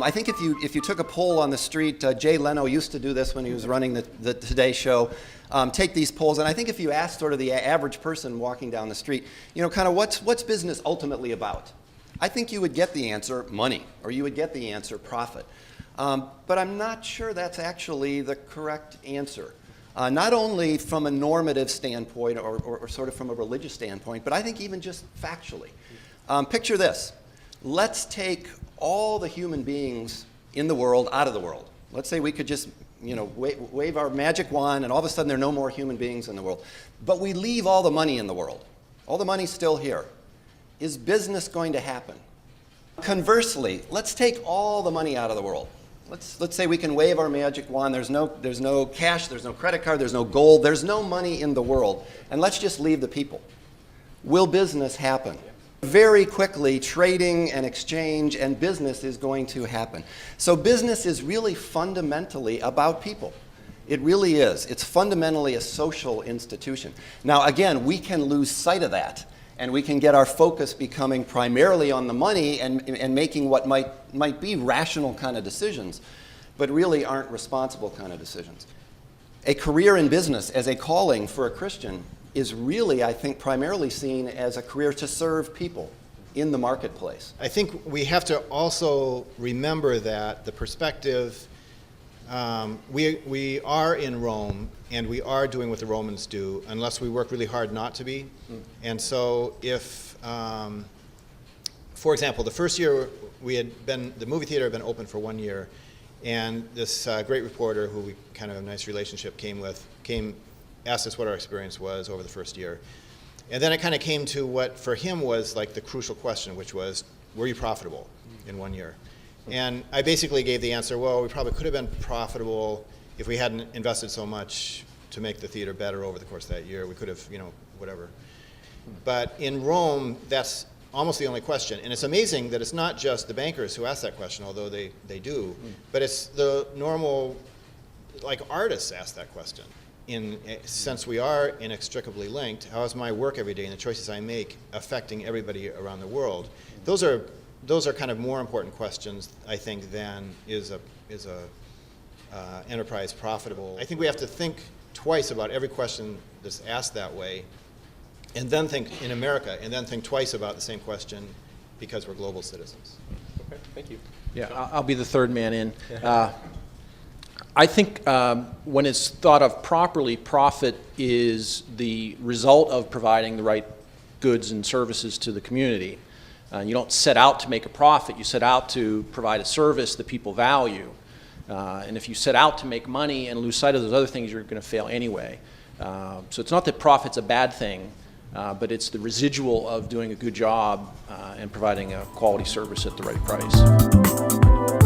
I think if you took a poll on the street, Jay Leno used to do this when he was running the Today Show, take these polls, and I think if you asked sort of the average person walking down the street, kind of what's business ultimately about? I think you would get the answer money, or you would get the answer profit. But I'm not sure that's actually the correct answer. Not only from a normative standpoint or sort of from a religious standpoint, but I think even just factually. Picture this. Let's take all the human beings in the world out of the world. Let's say we could just wave our magic wand and all of a sudden there are no more human beings in the world. But we leave all the money in the world. All the money's still here. Is business going to happen? Conversely, let's take all the money out of the world. Let's say we can wave our magic wand. There's no cash, there's no credit card, there's no gold, there's no money in the world. And let's just leave the people. Will business happen? Very quickly, trading and exchange and business is going to happen. So business is really fundamentally about people. It really is. It's fundamentally a social institution. Now, again, we can lose sight of that, and we can get our focus becoming primarily on the money and making what might be rational kind of decisions, but really aren't responsible kind of decisions. A career in business as a calling for a Christian is really, I think, primarily seen as a career to serve people in the marketplace. I think we have to also remember that the perspective, we are in Rome, and we are doing what the Romans do, unless we work really hard not to be. And so if, for example, the first year the movie theater had been open for 1 year, and this great reporter who we kind of have a nice relationship asked us what our experience was over the first year. And then it kind of came to what for him was like the crucial question, which was, were you profitable in 1 year? And I basically gave the answer, well, we probably could have been profitable if we hadn't invested so much to make the theater better over the course of that year. We could have, whatever. But in Rome, that's almost the only question. And it's amazing that it's not just the bankers who ask that question, although they do, but it's the normal, like artists ask that question. Since we are inextricably linked, how is my work every day and the choices I make affecting everybody around the world? Those are kind of more important questions, I think, than is a enterprise profitable. I think we have to think twice about every question that's asked that way, and then think in America, and then think twice about the same question because we're global citizens. Okay, thank you. Yeah, I'll be the third man in. I think when it's thought of properly, profit is the result of providing the right goods and services to the community. You don't set out to make a profit, you set out to provide a service that people value. And if you set out to make money and lose sight of those other things, you're going to fail anyway. So it's not that profit's a bad thing, but it's the residual of doing a good job and providing a quality service at the right price.